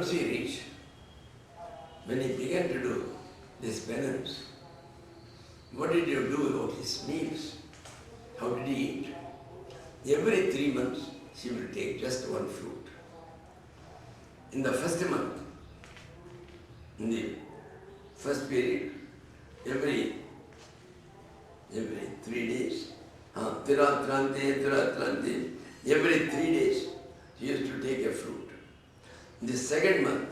once he reached, when he began to do this penance, what did he do about his meals? How did he eat? Every 3 months, she will take just one fruit. In the first month, in the first period, every 3 days, every 3 days, she used to take a fruit. In the second month,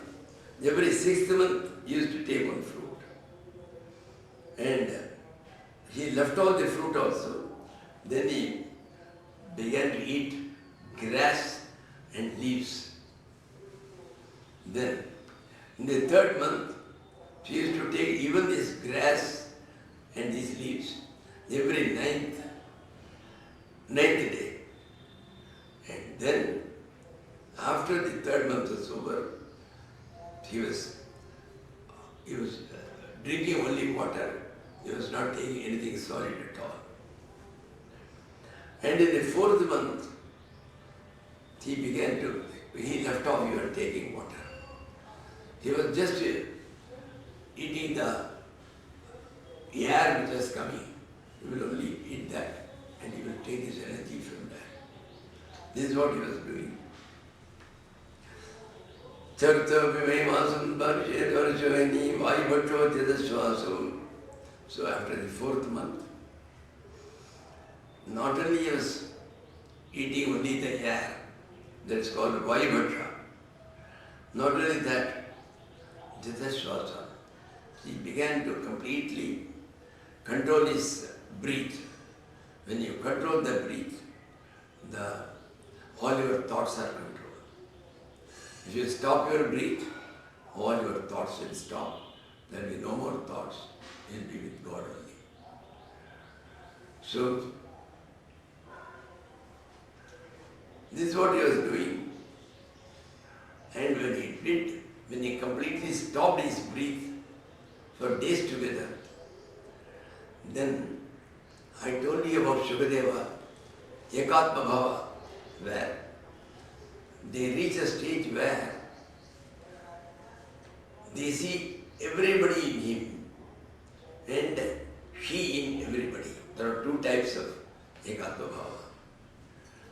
every 6th month, he used to take one fruit. And he left all the fruit also. Then he began to eat grass and leaves. Then, in the 3rd month, she used to take even this grass and these leaves every 9th day. And then, after the 3rd month was over, he was drinking only water. He was not taking anything solid at all. And in the 4th month, he left off even taking water. He was just eating the air which was coming. He will only eat that and he will take his energy from that. This is what he was doing. So after the 4th month, not only he was eating only the air, that is called Vayubhatra. Not only that, Jidaswasa, he began to completely control his breath. When you control the breath, all your thoughts are controlled. If you stop your breath, all your thoughts will stop. There will be no more thoughts. You will be with God only. So, this is what he was doing. And when he completely stopped his breath for days together, then I told you about Shukadeva, Ekatma Bhava, where they reach a stage where they see everybody in him and he in everybody. There are 2 types of Ekatma Bhava.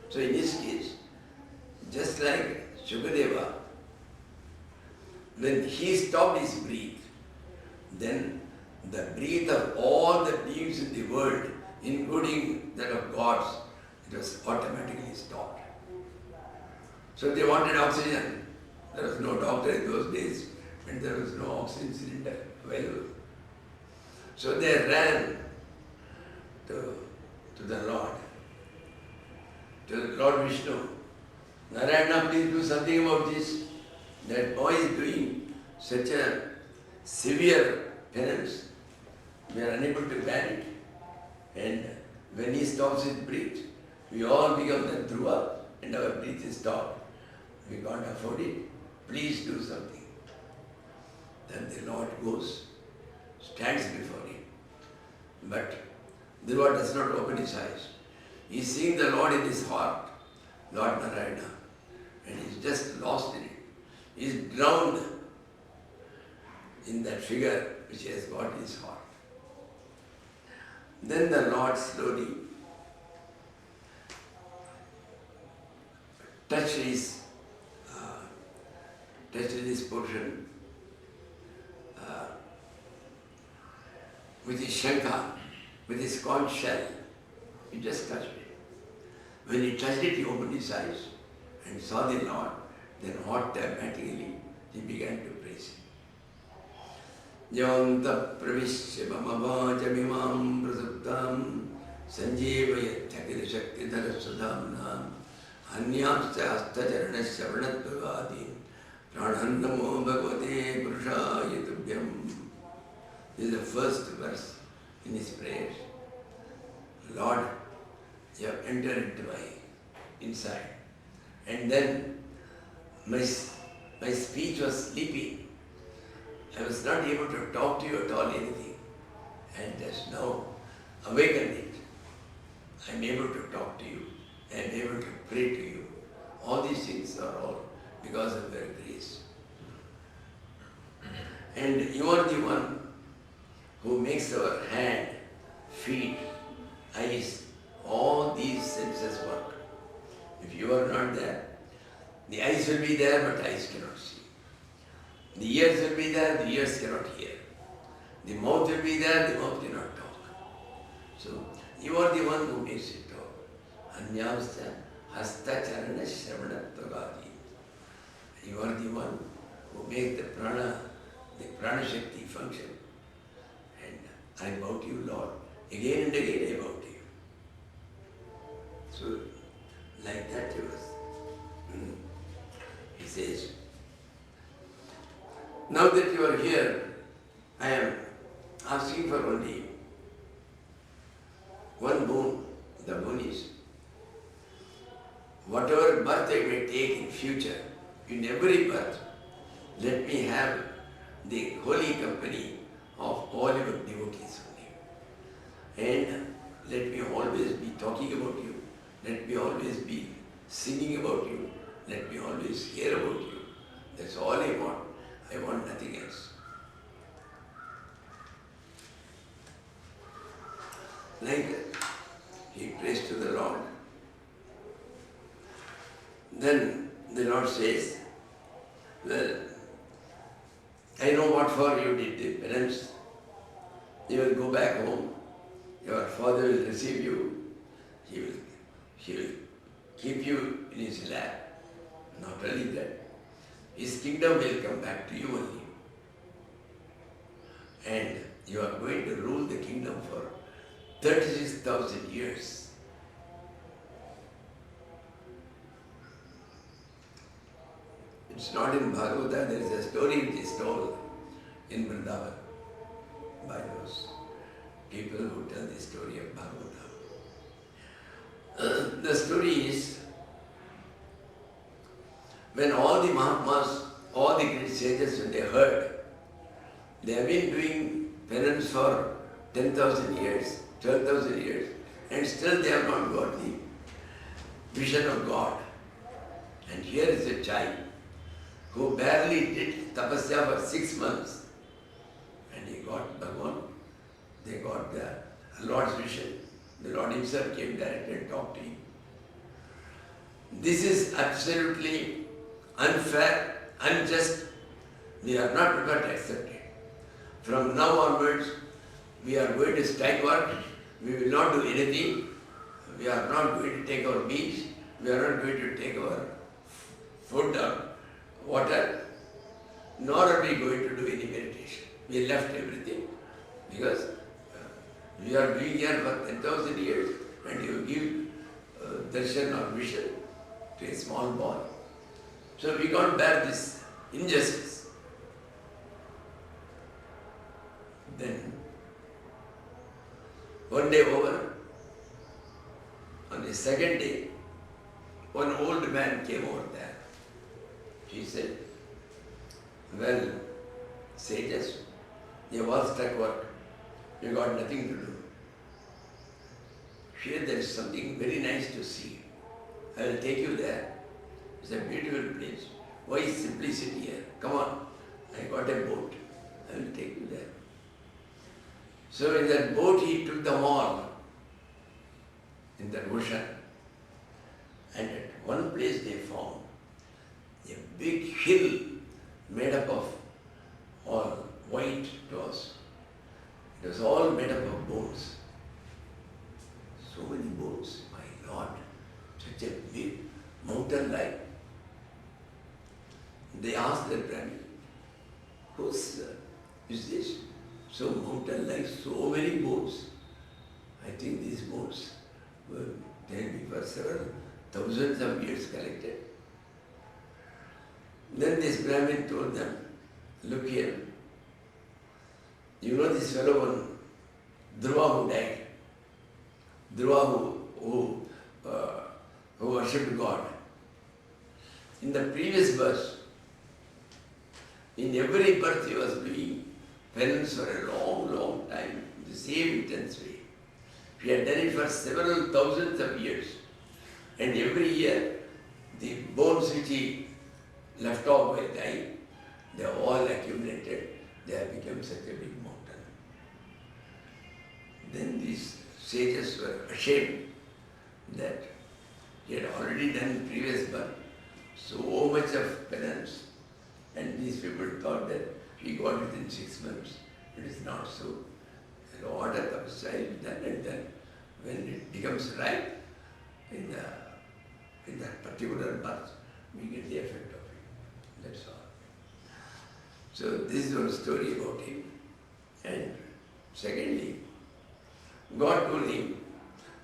So in this case, just like Shukadeva, when he stopped his breath, then the breath of all the beings in the world, including that of gods, it was automatically stopped. So they wanted oxygen. There was no doctor in those days, and there was no oxygen cylinder available. So they ran to the Lord, to Lord Vishnu. Narayana, please do something about this. That boy is doing such a severe penance. We are unable to bear it. And when he stops his breath, we all become the Dhruva and our breath is stopped. We can't afford it. Please do something. Then the Lord goes, stands before him. But Dhruva does not open his eyes. He is seeing the Lord in his heart, Lord Narayana, and he is just lost in it. He is drowned in that figure which he has got in his heart. Then the Lord slowly touched his portion with his shanka, with his conch shell. He just touched it. When he touched it, he opened his eyes and saw the Lord. Then automatically he began to praise him. Yanta pravishya mamavajamimam prasuptam sanjevayatthakila shaktidhara sudhamnam anyamsya astacharanasya vranattvavadin pranannamo bhagavate purushaya tubhyam. This is the first verse in his prayers. Lord, you have entered into my inside. And then my speech was sleepy. I was not able to talk to you at all anything. And just now awakened it. I am able to talk to you. I am able to pray to you. All these things are all because of your grace. And you are the one who makes our hand, feet, eyes, all these senses work. If you are not there, the eyes will be there, but eyes cannot see. The ears will be there, the ears cannot hear. The mouth will be there, the mouth cannot talk. So, you are the one who makes it talk. Anyavasya hasta charana shravanattvagadi. You are the one who makes the prana shakti function. And I bow to you, Lord. Again and again I bow to you. So, like that he was. He says, now that you are here, I am asking for only one boon. The boon is, whatever birth I may take in future, in every birth, let me have the holy company of all your devotees only. And let me always be talking about you. Let me always be singing about you. Let me always hear about you. That's all I want. I want nothing else. Like that, he prays to the Lord. Then the Lord says, well, I know what for you did the penance. You will go back home. Your father will receive you. He will keep you in his lap. Not only that, his kingdom will come back to you only. And you are going to rule the kingdom for 36,000 years. It's not in Bhagavatam, there is a story which is told in Vrindavan by those people who tell the story of Bhagavatam. The story is, when all the Mahatmas, all the great sages, when they heard, they have been doing penance for 10,000 years, 12,000 years, and still they have not got the vision of God. And here is a child who barely did tapasya for 6 months, and he got Bhagavan, they got the Lord's vision. The Lord himself came directly and talked to him. This is absolutely unfair, unjust. We are not prepared to accept it. From now onwards, we are going to strike work. We will not do anything. We are not going to take our meals. We are not going to take our food or water. Nor are we going to do any meditation. We left everything because we are doing here for 10,000 years and you give darshan or vision to a small boy. So we can't bear this injustice. Then, one day over, on the second day, one old man came over there. He said, well, sages, you have all stuck work. You got nothing to do. Here there is something very nice to see. I will take you there. It's a beautiful place. Why simplicity here? Come on. I got a boat. I will take you there. So in that boat he took them all in that ocean. And at one place they found a big hill made up of all white cloths. It was all made up of bones. So many bones, my Lord, such a big mountain like. They asked the Brahmin, whose is this? So mountain like, so many bones. I think these bones were there for several thousands of years collected. Then this Brahmin told them, look here, you know this fellow one, Dhruva who died, Dhruva who worshipped God. In the previous verse, in every birth he was doing penance for a long, long time, in the same intense way. He had done it for several thousands of years. And every year, the bones which he left off by dying, they are all accumulated. they have become such a big mountain. Then these sages were ashamed that he had already done in previous birth so much of penance, and these people thought that he got it in 6 months. It is not so. A lot of tapasya is done, and then when it becomes ripe in that particular birth, we get the effect of it. That's all. So this is one story about him. And secondly, God told him,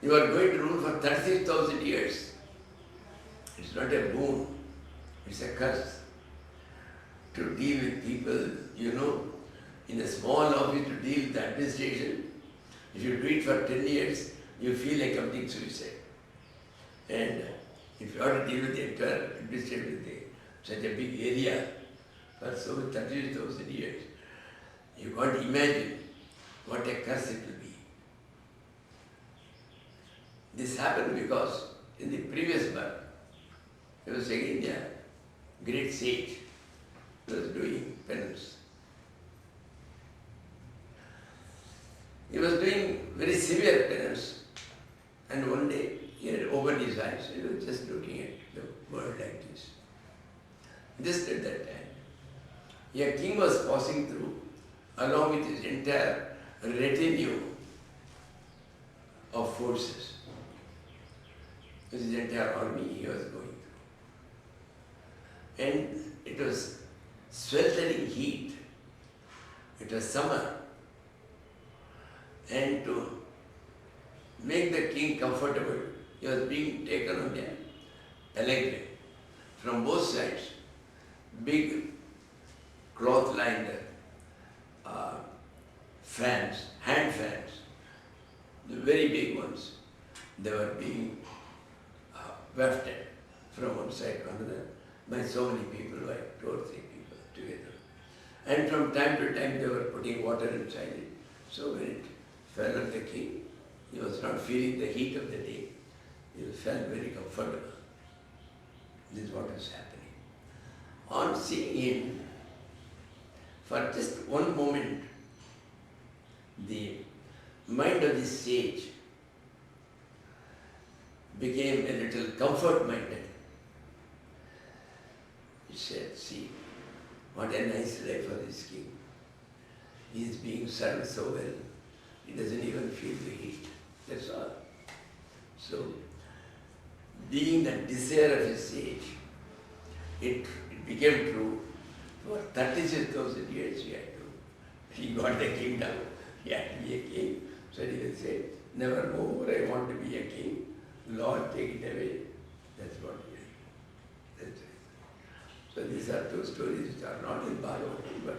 you are going to rule for 36,000 years. It's not a boon, it's a curse. To deal with people, in a small office, to deal with the administration, if you do it for 10 years, you feel like committing suicide. And if you have to deal with the entire administration with such a big area for so 30,000 years, you can't imagine what a curse it will be. This happened because in the previous birth, he was again a great sage. He was doing penance. He was doing very severe penance, and one day he had opened his eyes. He was just looking at the world like this. Just at that time, a king was passing through along with his entire retinue of forces. With his entire army he was going through. And it was sweltering heat. It was summer. And to make the king comfortable, he was being taken on a palanquin from both sides. Big cloth-lined fans, hand fans, the very big ones. They were being wafted from one side to another by so many people, like 2 or 3 people together. And from time to time they were putting water inside it. So when it fell on the king, he was not feeling the heat of the day. He felt very comfortable. This is what was happening. On seeing him, for just one moment, the mind of this sage became a little comfort-minded. He said, see, what a nice life for this king. He is being served so well, he doesn't even feel the heat. That's all. So, being the desire of a sage, it became true. For 36,000 years he got the kingdom. He had to be a king. So he will say, never more I want to be a king. Lord, take it away. That's what he did. That's it. So these are 2 stories which are not in Bhagavatam, but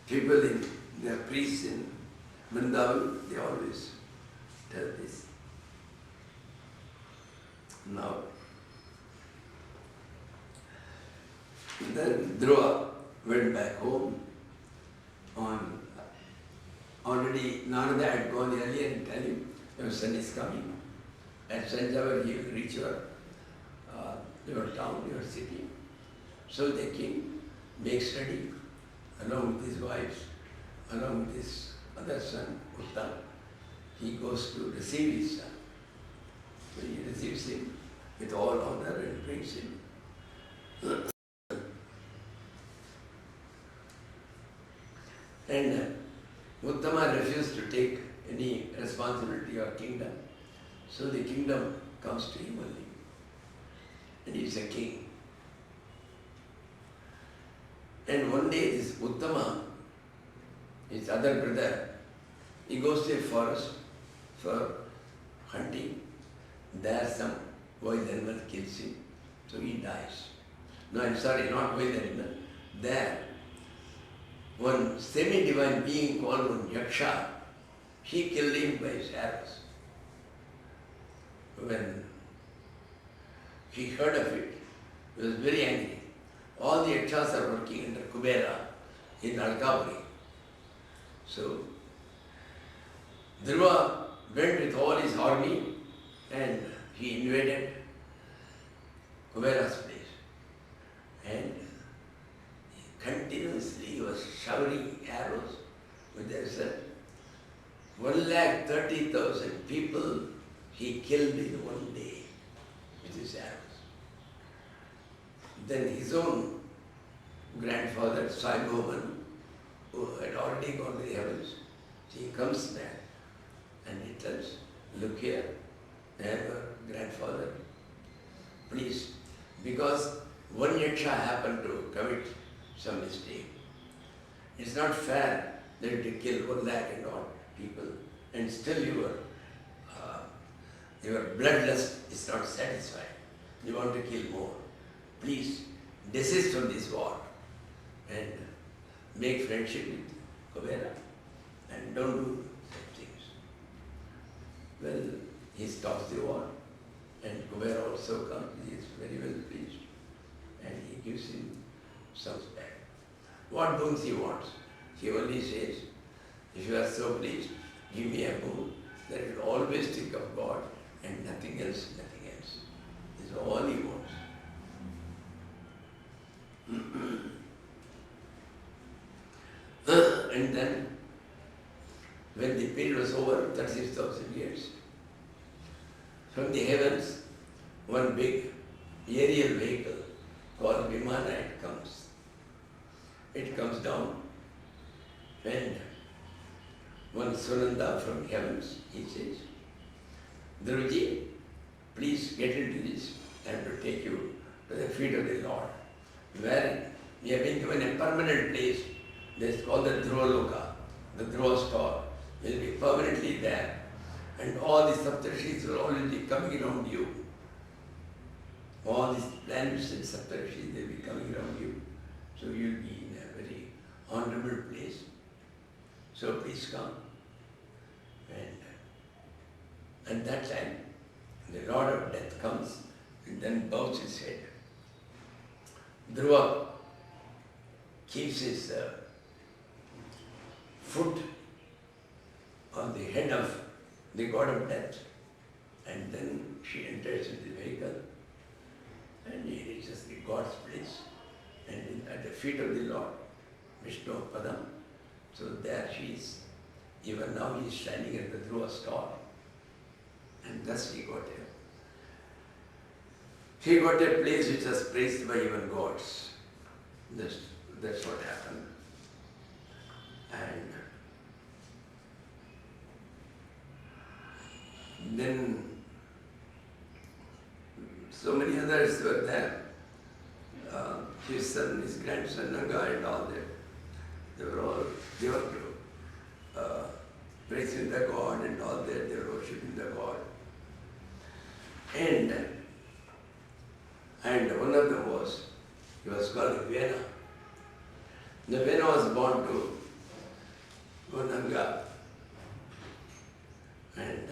the people the priests in Vrindavan, they always tell this. Now, then Dhruva went back home. Already Narada had gone earlier and tell him your son is coming. At Sanjava he will reach your town, your city. So the king makes ready along with his wives, along with his other son, Uttam. He goes to receive his son. So he receives him with all honor and brings him. And Uttama refused to take any responsibility or kingdom. So the kingdom comes to him only. And he is a king. And one day this Uttama, his other brother, he goes to a forest for hunting. There some wild animal kills him. So he dies. No, I'm sorry, not wild animal. There, one semi-divine being called one Yaksha, he killed him by his arrows. When he heard of it, he was very angry. All the Yakshas are working under Kubera in Alkapuri. So, Dhruva went with all his army and he invaded Kubera's place. And he continuously was showering arrows with the result. 130,000 people he killed in one day with his arrows. Then his own grandfather, Swami Brahmananda, who had already gone to the heavens, he comes back and he tells, look here, I have a grandfather, please, because one yaksha happened to commit some mistake. It's not fair that you kill 1 lakh and odd people and still your bloodlust is not satisfied. You want to kill more. Please desist from this war and make friendship with Kubera and don't do such things. Well, he stops the war and Kubera also comes. He is very well pleased and he gives him some back. What boons he wants? He only says, if you are so pleased, give me a boon that you will always think of God and nothing else, nothing else. This is all he wants. And then, when the period was over, 36,000 years, from the heavens, one big aerial vehicle called Vimana comes. It comes down and one Sunanda from heavens, he says, Dhruvaji, please get into this. I have to take you to the feet of the Lord, where we have been given a permanent place. This is called the Dhruva Loka, the Dhruva store. You will be permanently there. And all the Saptarshis will always be coming around you. All these planets and Saptarshis, they will be coming around you. So you will be in a very honorable place. So please come. And at that time, the Lord of Death comes and then bows his head. Dhruva keeps his foot on the head of the god of death, and then she enters into the vehicle and he reaches the God's place and at the feet of the Lord, Vishnu Padam. So there she is. Even now he is standing at the Dhruva store. And thus he got a place which was praised by even gods. That's what happened. And then so many others were there. His son, his grandson, Naga and all that. They were praising the God and all that. They were worshipping the God. And one of them he was called Vena. The Vena was born to Gonanga. And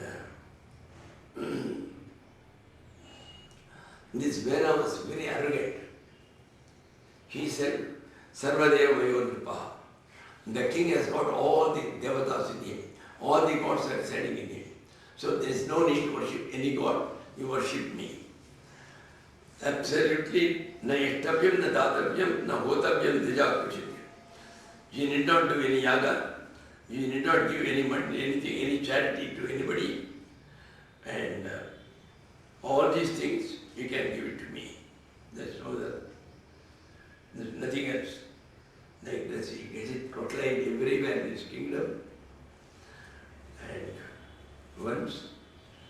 this Vena was very arrogant. He said, Sarvadeva Vayo. The king has got all the devatas in him. All the gods are residing in him. So there is no need to worship any god. You worship me. Absolutely, na ishtavyam, na datavyam, na hotavyam, dija kushitya. You need not do any yaga. You need not give any money, anything, any charity to anybody. And all these things, you can give it to me. There's nothing else. Like this, he gets it proclaimed everywhere in his kingdom. And once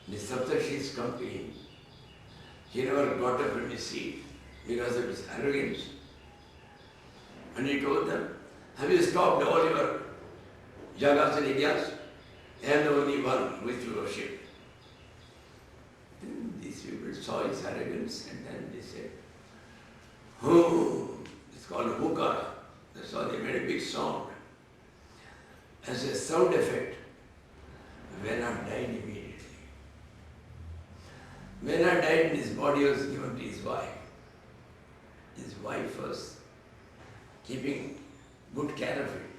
the Saptarshis come to him, he never got up from his seat because of his arrogance. And he told them, have you stopped all your yagas and yajnas? I am the only one which you worship. Then these people saw his arrogance and then they said, oh, it's called hukara. That's why they made a big sound. As a sound effect, Vena died immediately. Vena died and his body was given to his wife. His wife was keeping good care of it.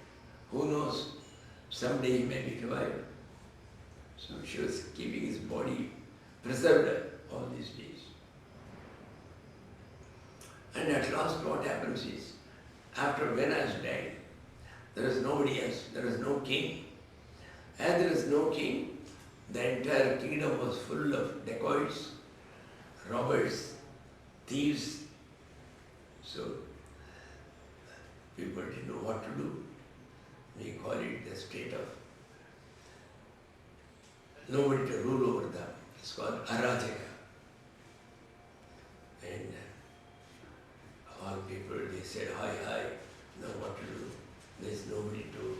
Who knows, someday he may be revived. So she was keeping his body preserved all these days. And at last what happens is, after Venas died, there was nobody else, there was no king. As there is no king, the entire kingdom was full of dacoits, robbers, thieves. So people didn't know what to do. We call it the state of nobody to rule over them. It's called Arajaka. And all people, they said, hi, know what to do. There's nobody to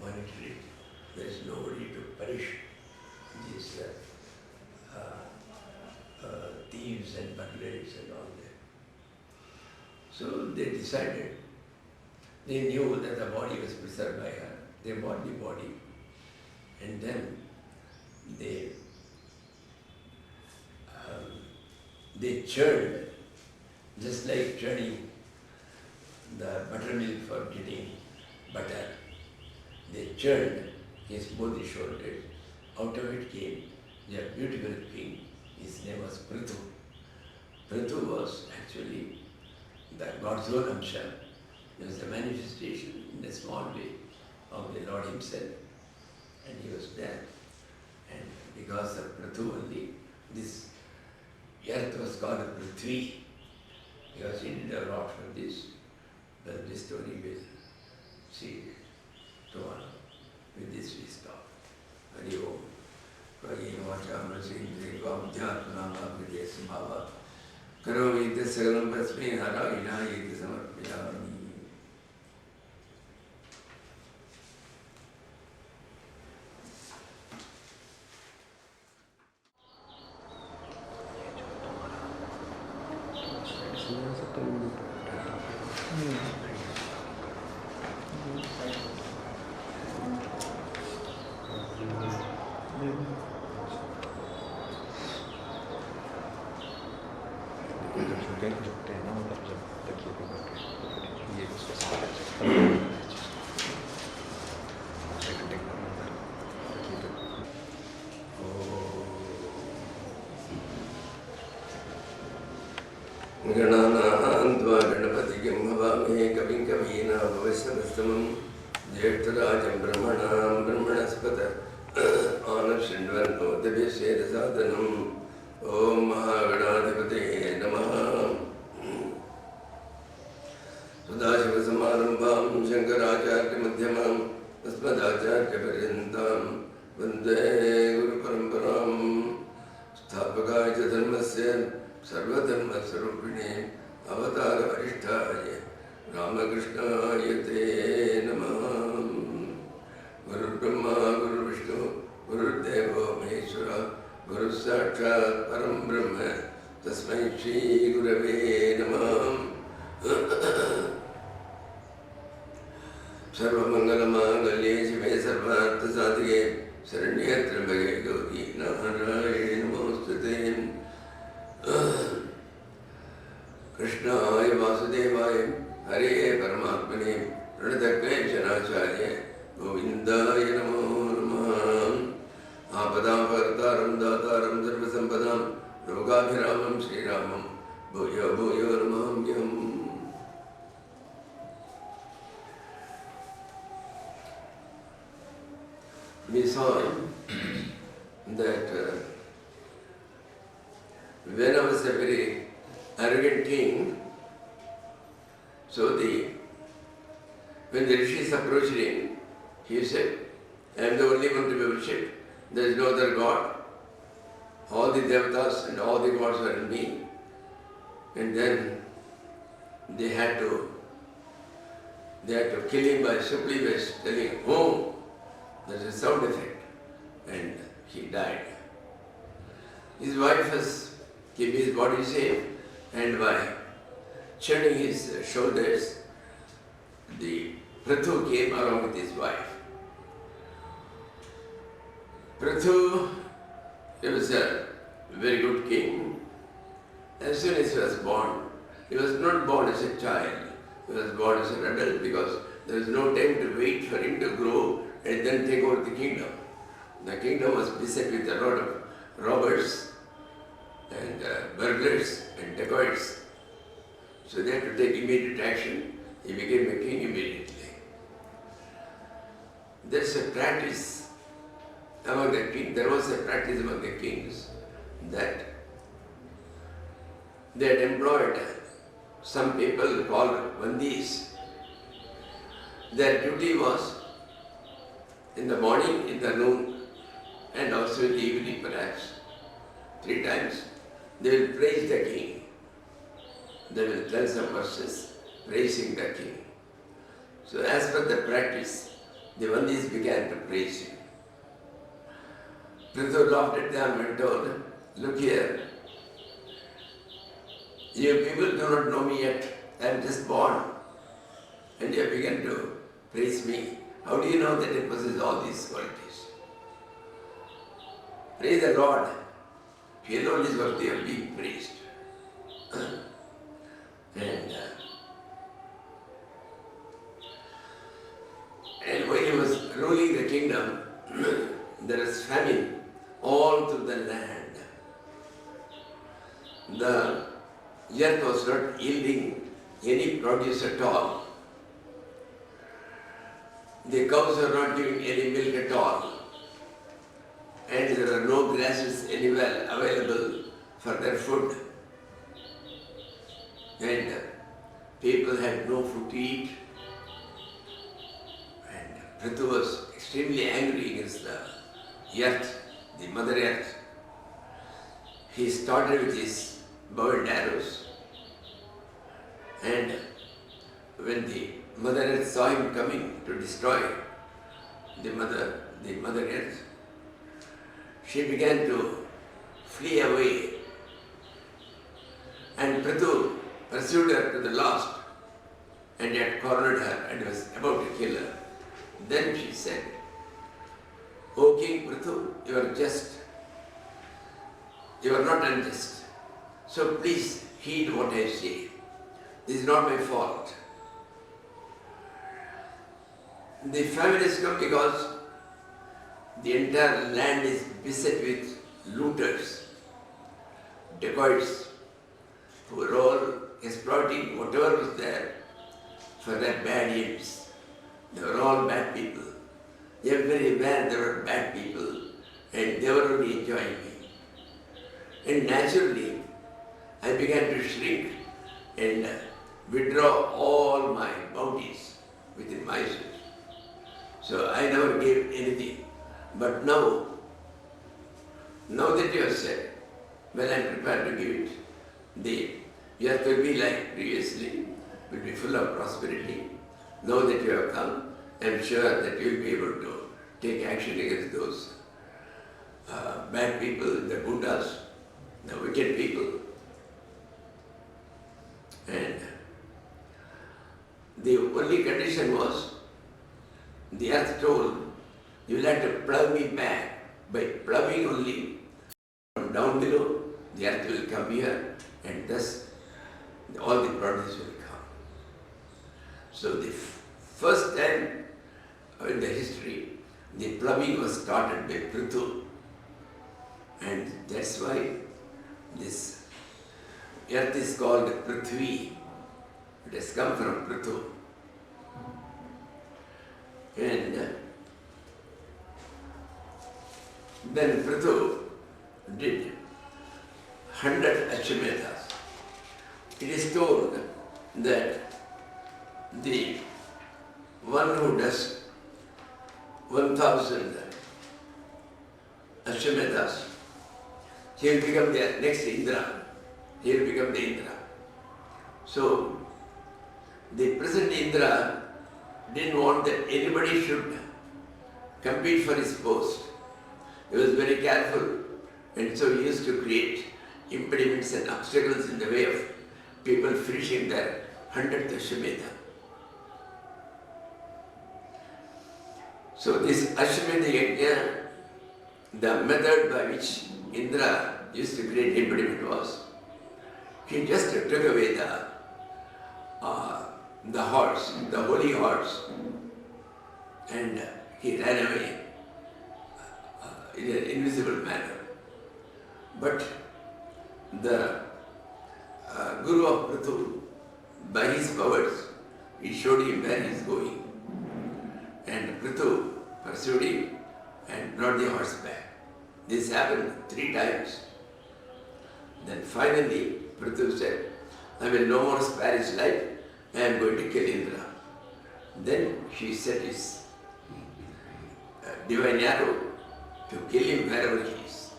monitor it. There's nobody to punish these thieves and burglars and all that. So they decided, they knew that the body was preserved by her. They bought the body and then they churned, just like churning the buttermilk for getting butter. They churned his both the shoulders. Out of it came a beautiful king. His name was Prithu. Prithu was actually the God's own Amsha. It was a manifestation in a small way of the Lord himself. And he was there. And because of Prithu only, this earth was called Prithvi. Because he did a lot for this. But this story will see tomorrow. With this we stop. Hari Om. Kaya vacha mrasindri vamdhyatmanama vidya sambhava. Karomi tasagalam pasme hara ilahi samarpiyami. Gananandva Ganapatikim Bhavame Kavim Kavina Bhavasavastamam Jyetarajam Brahmanam Brahmanaspata Anashindvan Deveseda Sadhanam Om Mahagadadipate Namaha Sudashiva Samarambham Shankaracharya Madhyamam Asmadacharya Parintam Vande Guru Paramparam Sthapakaya Dharmasya Sarvadharma Sarupine Avatara Varishtaya Ramakrishna Te Namah Guru Brahma Guru Vishnu Guru Deva Maheshwara Guru Sakshat Param Brahma Tasmai Shri Gurave Namah Sarva Mangala Mangalye Shive Sarvartha Sadhike Saranya Trambake Gauri Narayana Namostate Krishnaya Vasudevaya Hare Paramatmane Pranadaklenchanacharya Govindaya Namo Namaha Apadam Vartaram Dataram Dharmasampadam Rogabhiramam Sri Ramam Bhuya Bhuya Namamyam. We saw that when I was a very arrogant king, so when the rishis approached him, he said, I am the only one to be worshipped. There is no other god. All the devatas and all the gods are in me. And then they had to kill him by simply by telling, oh, there's a sound effect. And he died. His wife has kept his body safe, and by churning his shoulders, the Prithu came along with his wife. Prithu, he was a very good king. As soon as he was born, he was not born as a child, he was born as an adult because there was no time to wait for him to grow and then take over the kingdom. The kingdom was beset with a lot of robbers and burglars and dacoits. So they had to take immediate action he became a king immediately. There's a practice among the kings, there was a practice among the kings that they had employed some people called Vandis. Their duty was in the morning, in the noon, and also in the evening perhaps, 3 times, they will praise the king. They will tell some verses praising the king. So as per the practice, the Vandis began to praise him. Prithu laughed at them and told, look here, you people do not know me yet, I am just born, and you have begun to praise me. How do you know that it possesses all these qualities? Praise the Lord. He alone is worthy of being praised. And when he was ruling the kingdom, there was famine all through the land. The earth was not yielding any produce at all. The cows were not giving any milk at all. And there were no grasses anywhere available for their food. And people had no food to eat. And Prithu was extremely angry against the earth, the mother earth. He started with his bow and arrows. And when the mother earth saw him coming to destroy the mother earth, she began to flee away. And Prithu pursued her to the last and had cornered her and was about to kill her. Then she said, O King Prithu, you are just. You are not unjust. So please heed what I say. This is not my fault. The famine has come because the entire land is beset with looters, dacoits, who were all exploiting whatever was there for their bad ends. They were all bad people. Everywhere there were bad people, and they were only enjoying me. And naturally, I began to shrink and withdraw all my bounties within myself. So I never gave anything. But now that you have said, well, I am prepared to give it. The earth will be like previously, will be full of prosperity. Now that you have come, I am sure that you will be able to take action against those bad people, the Gundas, the wicked people. And the only condition was, the earth told, you will have to plough me back. By ploughing only, from down below, the earth will come here, and thus all the produce will come. So the first time in the history, the ploughing was started by Prithu. And that's why this earth is called Prithvi. It has come from Prithu. And then Prithu did 100 Ashwamedas. It is told that the one who does 1,000 Ashwamedas, he will become the next Indra. He will become the Indra. So, the present Indra didn't want that anybody should compete for his post. He was very careful, and so he used to create impediments and obstacles in the way of people finishing their 100th Ashwamedha. So this Ashwamedha Yajna, the method by which Indra used to create impediment was, he just took away the horse, the holy horse, and he ran away in an invisible manner. But the Guru of Prithu, by his powers, He showed him where he is going. And Prithu pursued him and brought the horse back. This happened 3 times. Then finally Prithu said, I will no more spare his life, I am going to kill Indra. Then she set his divine arrow to kill him wherever he is.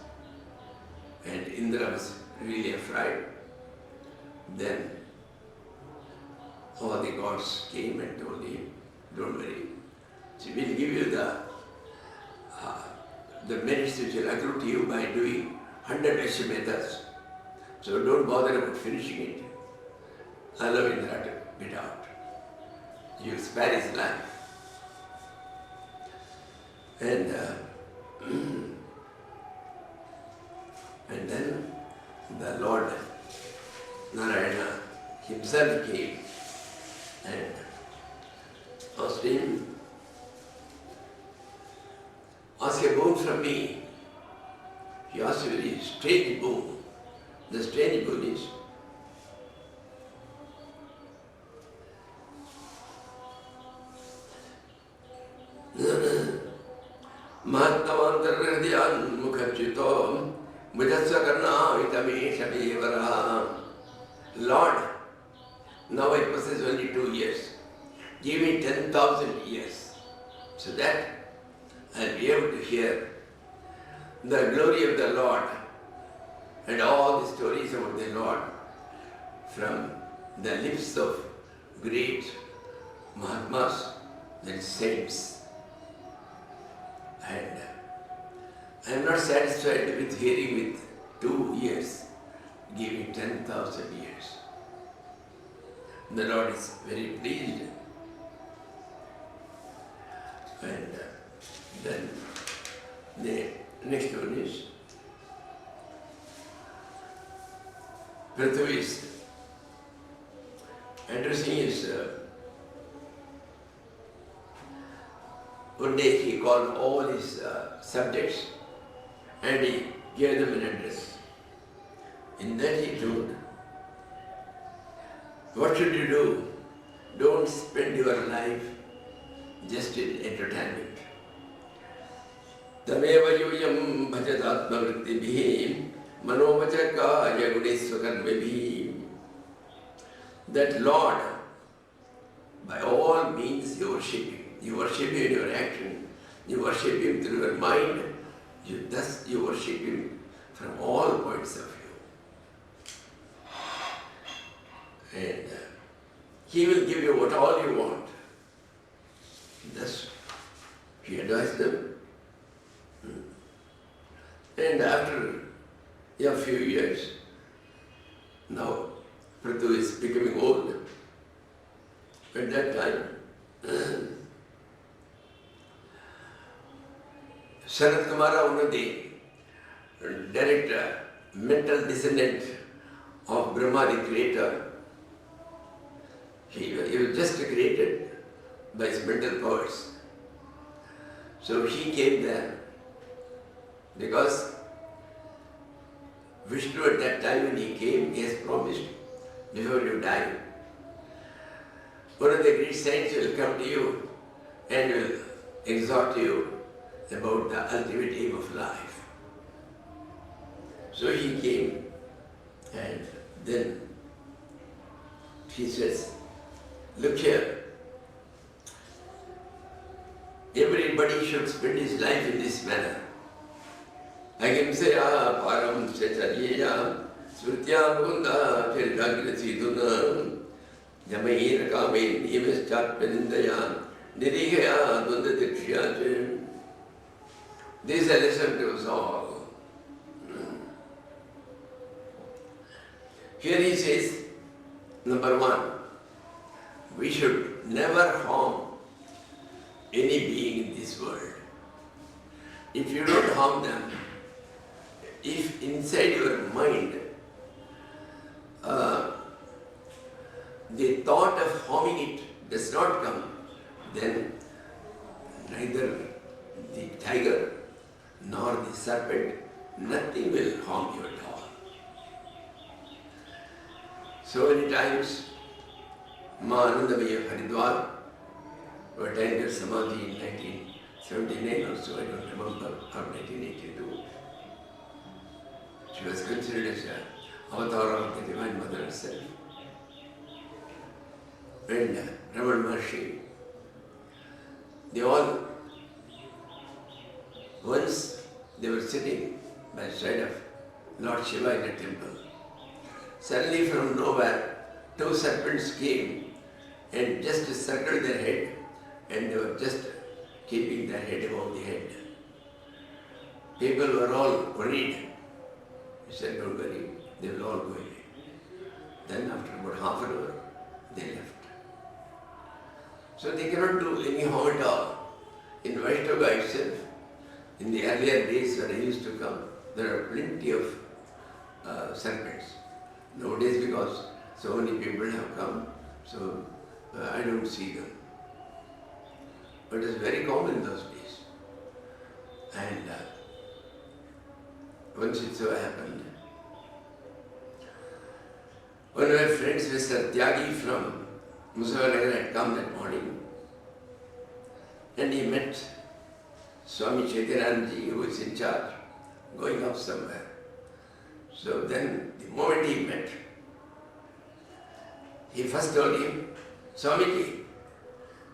And Indra was really afraid. Then all the gods came and told him, don't worry, she will give you the merits which will accrue to you by doing 100 Ashwametas. So don't bother about finishing it. Allow Indra to get out. You will spare his life. And then the Lord Narayana himself came and asked him, ask a boon from me. He asked a very strange boon. The strange boon is, Mahatma Hridyan Mukhachito Mujatsa Karna Vitame Shabevara. Lord, now I possess only 2 years. Give me 10,000 years so that I'll be able to hear the glory of the Lord and all the stories about the Lord from the lips of great Mahatmas and saints. And I am not satisfied with hearing with 2 years. Give me 10,000 years. The Lord is very pleased. And then the next one is Prithu is addressing his one day he called all his subjects and he gave them an address. In that he told, what should you do? Don't spend your life just in entertainment. Tameva yuyam bhajatatma vrittibhi manovachaka yagunesvakarmebhi. That Lord, by all means you worship Him. You worship Him in your action, you worship Him through your mind, thus you worship Him from all points of view. And He will give you what all you want. Thus, he advised them. And after a few years, now Prithu is becoming old. At that time, Sanatkumara, one of the direct mental descendant of Brahma, the creator, he was just created by his mental powers. So he came there because Vishnu at that time when he came, he has promised, before you die, one of the great saints will come to you and will exhort you about the ultimate aim of life. So he came and then he says, look here, everybody should spend his life in this manner. Ahimsaya Paramacharya Smritya Mukunda Chirjagrasiduna Jamair Kame Nimes Chatpanindaya Nirihaya Dunda Diksha. This is a lesson to us all. Here he says, number 1, we should never harm any being in this world. If you don't harm them, if inside your mind the thought of harming it does not come, then neither the tiger nor the serpent, nothing will harm you at all. So many times Mahanandamaya of Haridwar, who attended Samadhi in 1979 or so, I don't remember, or 1982. She was considered as an avatar of the Divine Mother herself. And Rakhal Maharaj, they all, once they were sitting by the side of Lord Shiva in a temple. Suddenly from nowhere, two serpents came and just circled their head, and they were just keeping their head above the head. People were all worried. He said, don't worry, they will all go away. Then after about half an hour, they left. So they cannot do any harm at all. In Vaishnava itself, in the earlier days when I used to come, there are plenty of serpents. Nowadays, because so many people have come, so I don't see them. But it was very common in those days. And once it so happened, one of my friends, Mr. Tyagi from Musavanagar, had come that morning, and he met Swami Chaitanya, who was in charge, going up somewhere. So then, the moment he met, he first told him, Swamiji,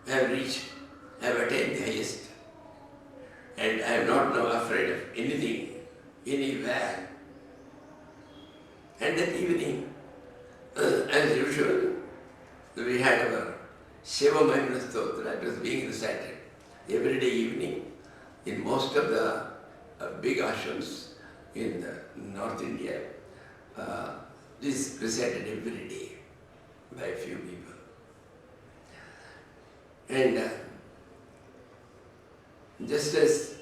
I have reached, I have attained the highest, and I am not now afraid of anything, anywhere. And that evening, as usual, we had our Shiva Mahimana Stotra. It was being recited every day evening in most of the big ashrams in North India. This recited every day by a few people. And just as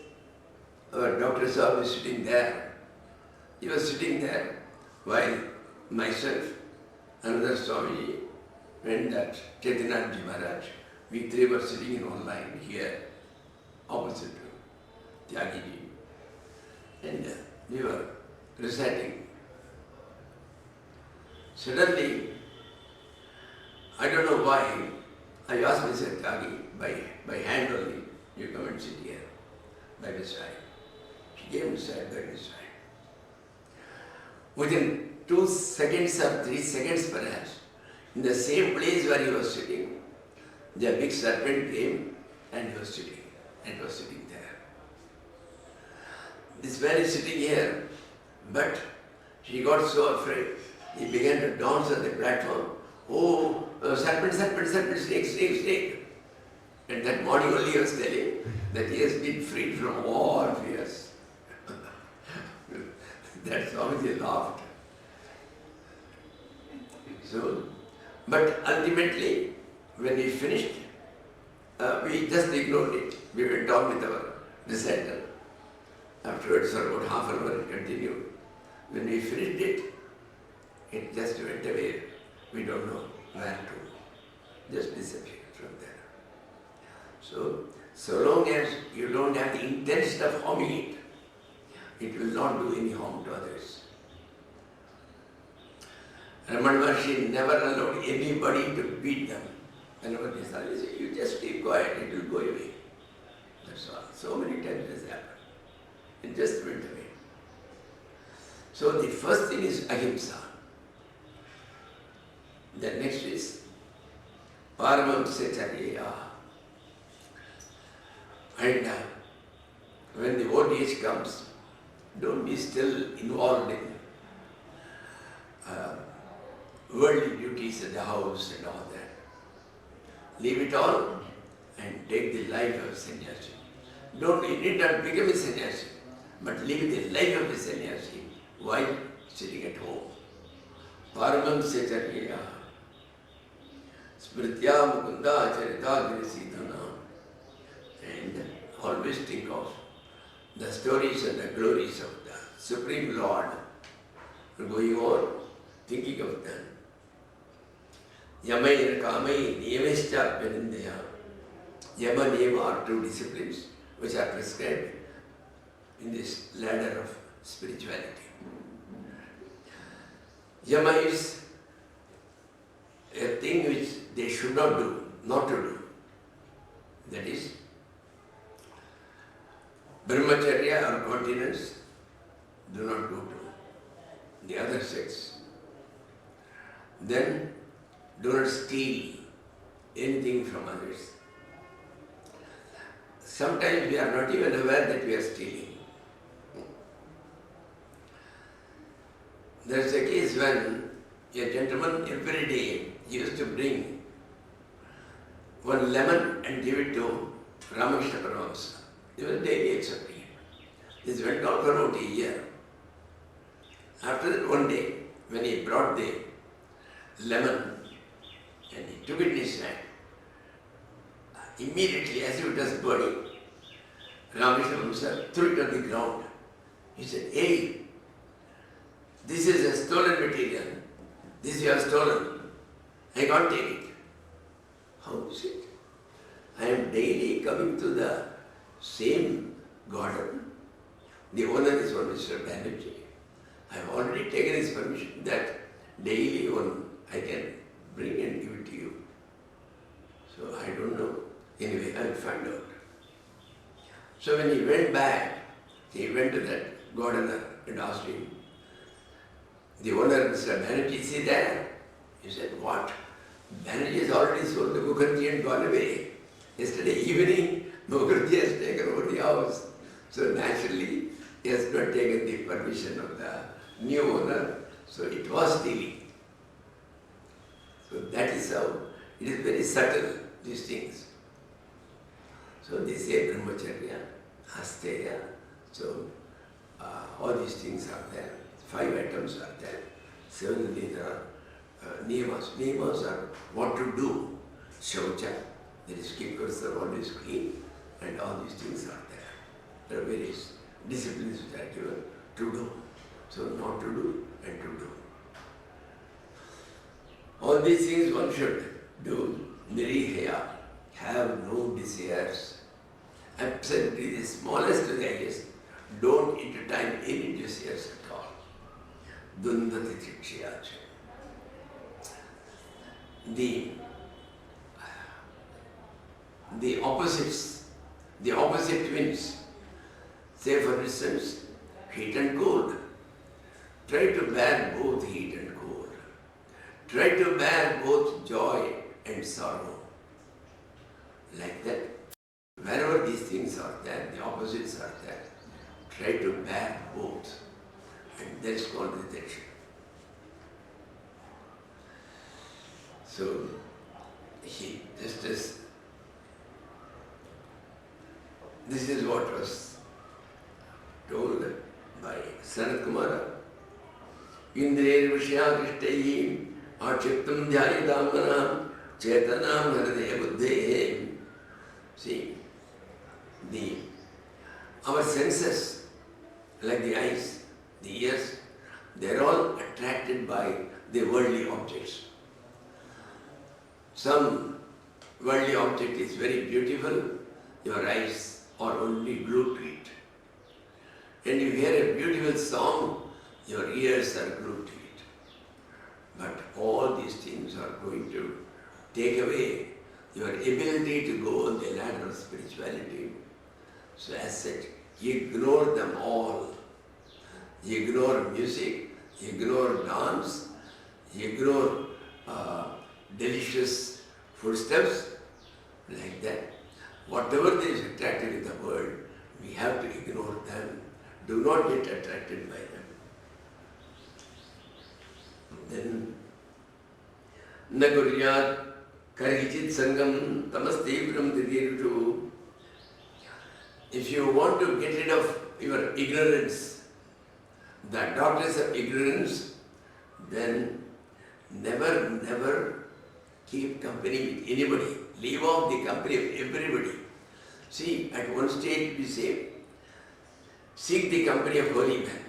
our Dr. Saab was sitting there, he was sitting there while myself, another Swamiji, and that Chaitanya Maharaj, we three were sitting in one line here, opposite to Tyagiji. And we were reciting. Suddenly, I don't know why, I asked Mr. Tyagi, by hand only, you come and sit here, by my side. She came beside, by my side. Within 2 seconds or 3 seconds perhaps, in the same place where he was sitting, the big serpent came and he was sitting, and was sitting there. This man is sitting here, but he got so afraid, he began to dance on the platform. Oh, serpent, serpent, serpent, snake, snake, snake. And that morning only he was telling that he has been freed from all fears. That Swamiji laughed. So, but ultimately, when we finished, we just ignored it. We went on with our recital. Afterwards, for about half an hour, it continued. When we finished it, it just went away. We don't know where to. Just disappeared from there. So long as you don't have the intention of harming it, it will not do any harm to others. Ramana Maharshi never allowed anybody to beat them. Whenever they said, you just keep quiet, it will go away. That's all. So many times this happened. It just went away. So the first thing is ahimsa. The next is Paramacharya. And when the old age comes, don't be still involved in worldly duties at the house and all that. Leave it all and take the life of a sannyasi. You need not become a sannyasi, but live the life of a sannyasi while sitting at home. Paramacharya. Smritya Mukunda Charita Girisidhana. And always think of the stories and the glories of the Supreme Lord. Going on, thinking of them. Yamai Rakamai Niyamescha Penindaya. Yama Niyama are two disciplines which are prescribed in this ladder of spirituality. Yama is a thing which they should should not do, not to do. That is, Brahmacharya or continence do not go to the other sex. Then do not steal anything from others. Sometimes we are not even aware that we are stealing. There is a case when a gentleman every day used to bring one lemon and give it to Ramakrishna Paramahamsa. He was daily accepting it. This went on for about a year. After that, one day, when he brought the lemon and he took it in his hand, immediately, as if it was burning, Ramakrishna Paramahamsa threw it on the ground. He said, "Hey, this is a stolen material. This you have stolen. I can't take it." How is it? I am daily coming to the same garden. The owner is one Mr. Banerjee. I have already taken his permission that daily one I can bring and give it to you. So I don't know. Anyway, I will find out. So when he went back, he went to that gardener and asked him, "The owner, Mr. Banerjee, is he there?" He said, "What? Banerjee has already sold the Mukherjee and gone away. Yesterday evening, Mukherjee has taken over the house. So naturally, he has not taken the permission of the new owner. So it was stealing." So that is how, it is very subtle, these things. So they say Brahmacharya, Asteya. So all these things are there. 5 items are there. 7 there are niyamas. Niyamas are what to do. Shaucha, that is keep yourself always clean, and all these things are there. There are various disciplines which are given to do. So not to do and to do. All these things one should do. Nirihaya, have no desires. Absolutely the smallest to the highest. Don't entertain any desires at all. Dundati Tikshayacha. The opposites, the opposite twins. Say for instance, heat and cold. Try to bear both heat and cold. Try to bear both joy and sorrow. Like that. Wherever these things are there, the opposites are there. Try to bear both. And that's called the diksha. So, he just as this is what was told by Sanatkumara. Indriya Vishyakrishtayi Achiptam Dhyayadamana Chetanam Haridaya Buddhe. See, our senses, like the eyes, the ears, they are all attracted by the worldly objects. Some worldly object is very beautiful, your eyes are only glued to it. And you hear a beautiful song, your ears are glued to it. But all these things are going to take away your ability to go on the ladder of spirituality. So as such, ignore them all. Ignore music, ignore dance, ignore delicious foodstuffs, like that. Whatever is attractive in the world, we have to ignore them. Do not get attracted by them. Then, Naguryat Karichit Sangam Tamastivram Didirtu. If you want to get rid of your ignorance, the darkness of ignorance, then never keep company with anybody. Leave off the company of everybody. See, at one stage we say, seek the company of holy men.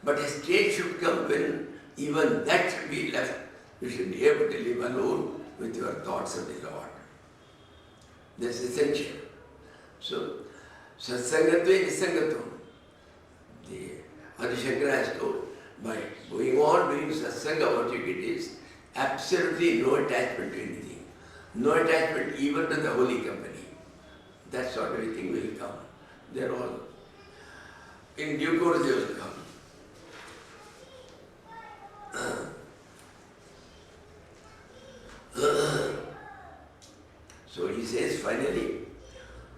But a stage should come when even that should be left. You should be able to live alone with your thoughts of the Lord. That's essential. So, Satsangatve Nisangatam. The Adi Shankara has told, by going on doing satsanga, what you get is absolutely no attachment to anything. No attachment even to the holy company. That sort of thing will come. They are all, in due course they will come. So he says finally,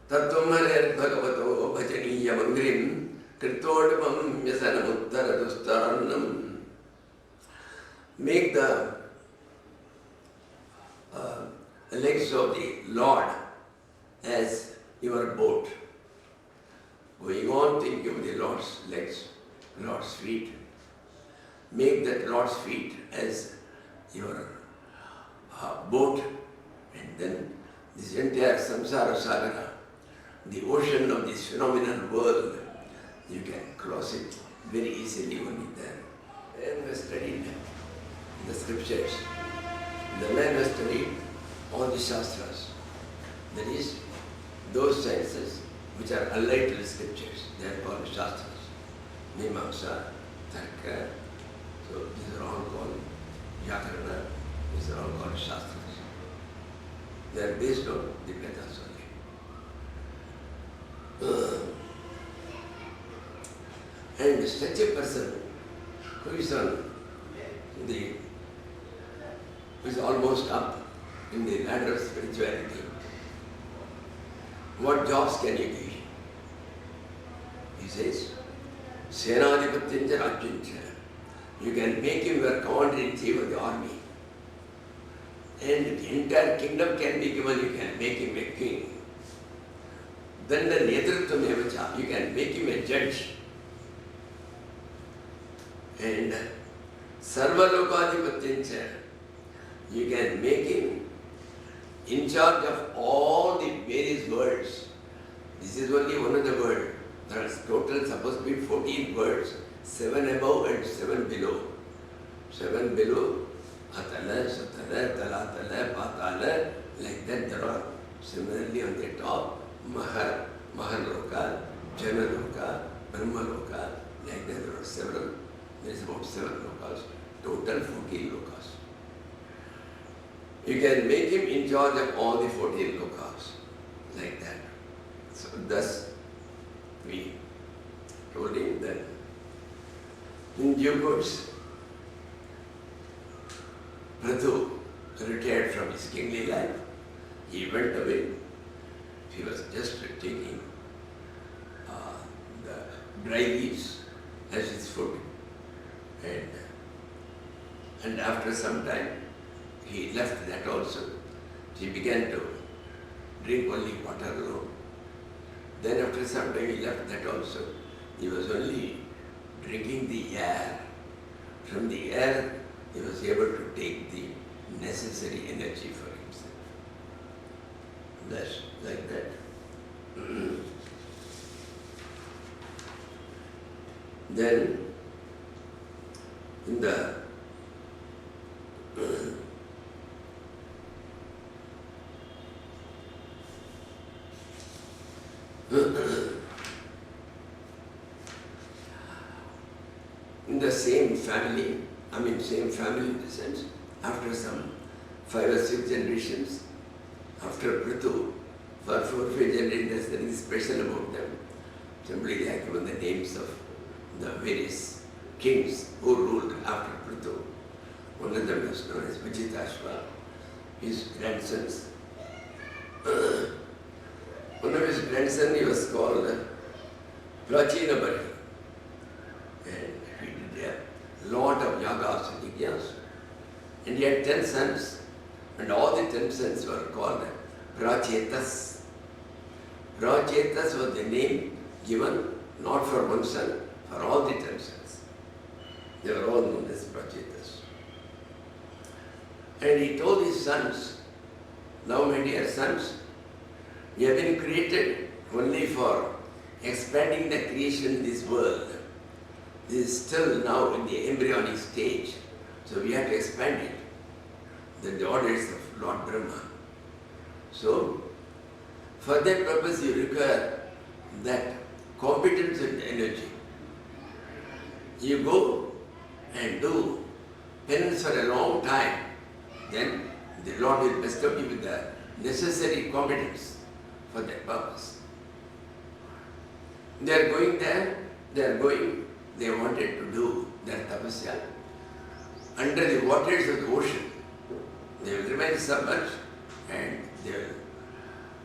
Tattvamarayat Bhagavato Bhajaniya Mangrim Kritodamam Yasanamuttaradustaranam. Make the legs of the Lord as your boat. Going on, think of the Lord's legs, Lord's feet. Make that Lord's feet as your boat, and then this entire samsara sagara, the ocean of this phenomenal world, you can cross it very easily only there. And we studied the scriptures. The man has studied all the shastras. That is, those sciences which are allied to the scriptures, they are called shastras. Mimamsa, Tarka, so these are all called Vyakarana, these are all called shastras. They are based on the Vedas only. And such a person who is almost up in the ladder of spirituality, what jobs can you give? He says, Senadipatyancha Rajyancha. You can make him your commander-in-chief of the army. And the entire kingdom can be given, you can make him a king. Then the Netritvam Evacha, you can make him a judge. And Sarvalokadipatyancha, you can make him in charge of all the various worlds. This is only one of the worlds. There are total supposed to be 14 worlds, 7 above and 7 below. 7 below, Atala, Satala, Talatala, Patala, like that there are. Similarly on the top, Mahaloka, Janaloka, Brahmaloka, like that there are several. There is about 7 lokas, total 14 lokas. You can make him in charge of all the 14 lokas, like that. So thus, we told him that in due course, Prithu retired from his kingly life. He went away. He was just taking the dry leaves as his food. And after some time, he left that also. He began to drink only water alone. Then after some time he left that also. He was only drinking the air. From the air he was able to take the necessary energy for himself. Thus, like that. Then in the in the same family, same family in the sense, after some 5 or 6 generations, after Prithu, for 4 or 5 generations, there's nothing special about them. Simply they are given the names of the various kings who ruled after Prithu. One of them is known as Vijitashva, his grandsons. One of his grandsons, he was called Prachinabari. And he did a lot of yagas and yajnas. And he had 10 sons. And all the 10 sons were called Prachetas. Prachetas was the name given not for one son, for all the 10 sons. They were all known as Prachetas. And he told his sons, now my dear sons, you have been created only for expanding the creation in this world. This is still now in the embryonic stage, so we have to expand it. The orders of Lord Brahma. So, for that purpose you require that competence and energy. You go and do penance for a long time, then the Lord will bestow me with the necessary competence for that purpose. They are going there, they wanted to do their tapasya under the waters of the ocean. They will remain submerged and they will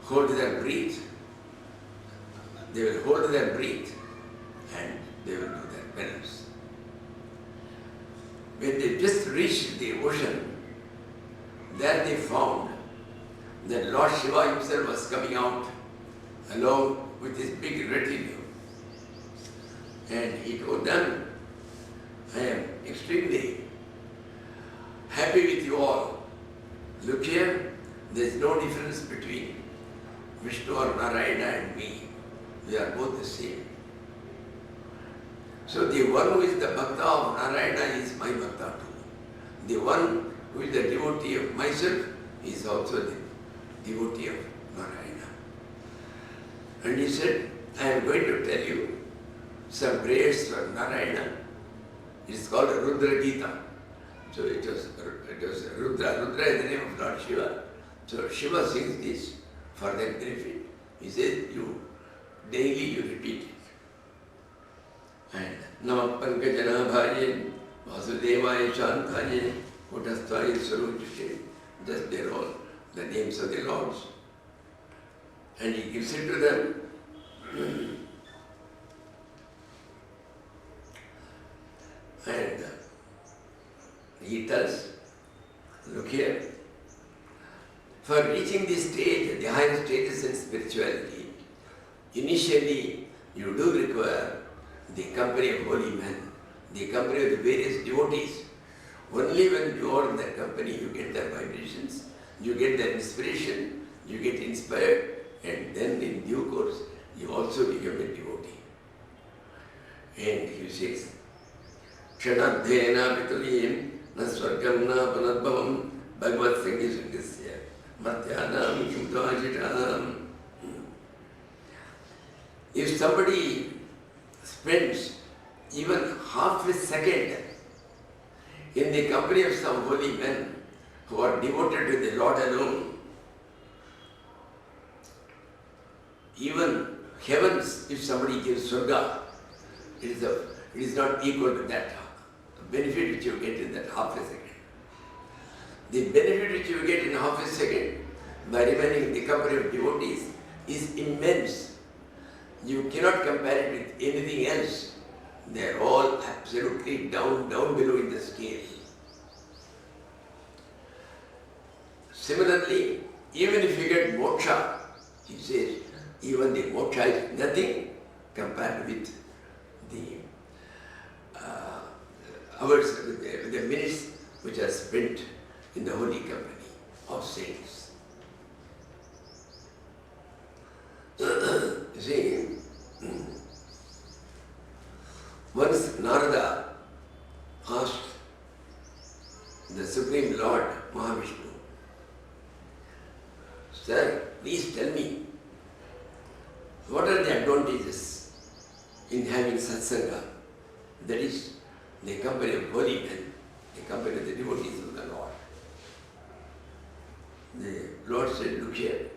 hold their breath. They will hold their breath and they will do their penance. When they just reached the ocean, there they found that Lord Shiva himself was coming out along with his big retinue. And he told them, I am extremely happy with you all. Look here, there is no difference between Vishnu or Narayana and me. We are both the same. So the one who is the bhakta of Narayana is my bhakta too. The one who is the devotee of myself is also the devotee of Narayana. And he said, I am going to tell you some prayers for Narayana. It is called Rudra Gita. So it was Rudra. Rudra is the name of Lord Shiva. So Shiva sings this for their benefit. He says, daily you repeat it. And Nama Pankajana Vasudevaya Shantaye Kutasthaye Sarujite. Just they're all the names of the Lords. And he gives it to them. And he tells, look here, for reaching this stage, the higher status in spirituality, initially you do require the company of holy men, the company of the various devotees. Only when you are in that company, you get their vibrations, you get their inspiration, you get inspired, and then in due course, you also become a devotee. And he says, Kshanadhyena Pituliyam na swargam na panadbhavam bhagavat sangisukasya matyanam kimtvajitanam. If somebody spends even half a second in the company of some holy men who are devoted to the Lord alone, even heavens, if somebody gives Surga, it is not equal to that benefit which you get in that half a second. The benefit which you get in half a second by remaining in the company of devotees is immense. You cannot compare it with anything else. They are all absolutely down below in the scale. Similarly, even if you get moksha, he says, even the moksha is nothing compared with the hours, with the minutes which are spent in the holy company of saints. You see, once Narada asked the Supreme Lord Mahavishnu, Sir, please tell me, what are the advantages in having satsanga? That is, the company of holy men, the company of the devotees of the Lord. The Lord said, look here,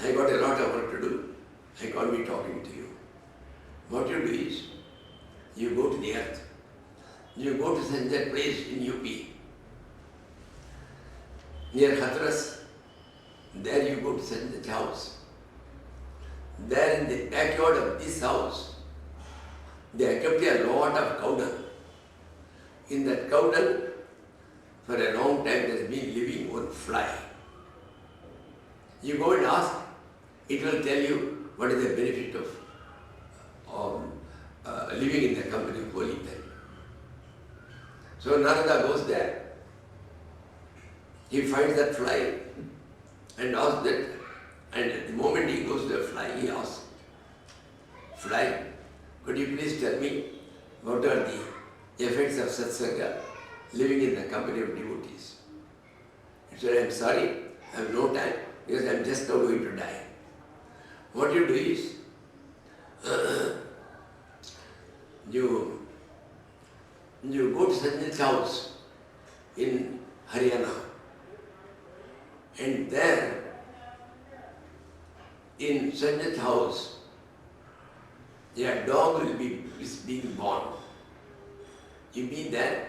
I got a lot of work to do. I can't be talking to you. What you do is, you go to the earth. You go to that place in UP, near Hathras. There you go to Sanjay's house. There in the backyard of this house, they have kept a lot of cow dung. In that cow dung, for a long time there has been living one fly. You go and ask, it will tell you what is the benefit of living in the company of holy men. So Narada goes there. He finds that fly and asks that, and at the moment he goes to the fly, he asks, Fly, could you please tell me what are the effects of satsanga, living in the company of devotees? He said, I am sorry, I have no time, because I am just now going to die. What you do is, you go to Sanyas house in Haryana. And there, in Sanyas house, a dog is being born. You be there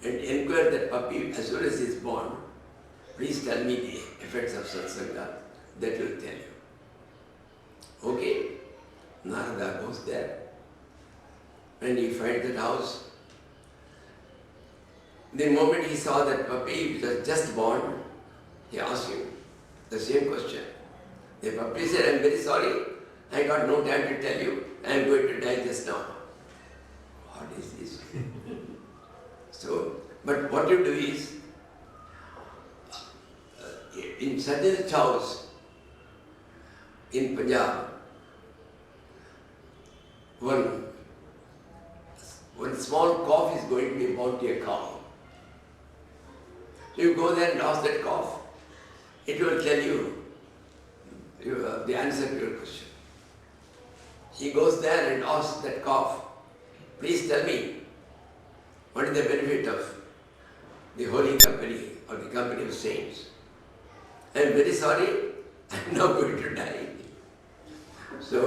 and inquire that puppy as soon as he is born. Please tell me the effects of satsanga. That will tell you. Okay? Narada goes there. When he finds that house, the moment he saw that puppy which was just born, he asked him the same question. The puppy said, "I am very sorry, I got no time to tell you, I am going to die just now." What is this? So, but what you do is, in Sajjan's house, in Punjab, one small calf is going to be born to a cow. So you go there and ask that calf, it will tell you the answer to your question. He goes there and asks that calf, "Please tell me, what is the benefit of the holy company or the company of saints? I am very sorry, I am now going to die." So,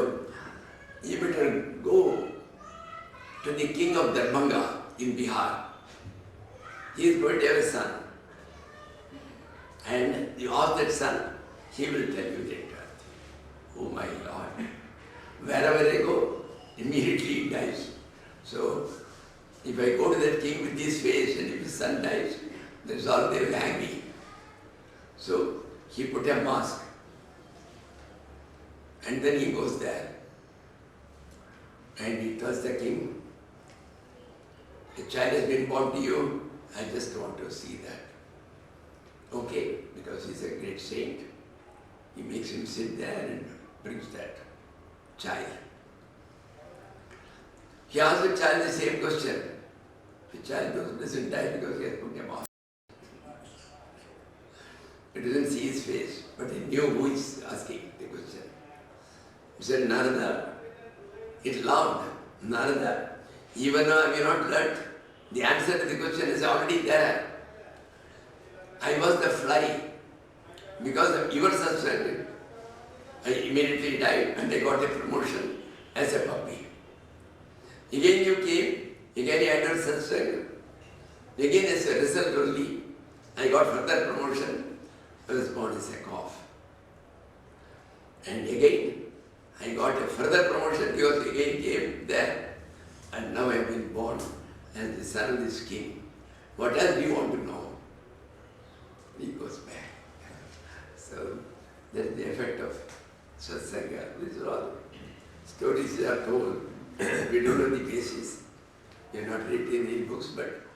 you better go to the king of Darbhanga in Bihar. He is going to have a son. And you ask that son, he will tell you the truth. Oh my Lord. Wherever I go, immediately he dies. So, if I go to that king with this face and if his son dies, that's all, they will hang me. So, he put a mask. And then he goes there. And he tells the king, "A child has been born to you, I just want to see that." Okay, because he's a great saint. He makes him sit there and brings that child. He asks the child the same question. The child doesn't die because he has put a mask. He doesn't see his face, but he knew who is asking the question. He said, "Narada," it laughed. "Narada, even though I have not learnt, the answer to the question is already there. I was the fly. Because of your satsang, I immediately died and I got a promotion as a puppy. Again you came, again I entered satsang. Again as a result only, I got further promotion. I was born as a calf. And again, I got a further promotion because again came there. And now I have been born as the son of this king. What else do you want to know?" He goes back. So that's the effect of satsanga. These are all stories that are told. We don't know the basis. We have not written any books, but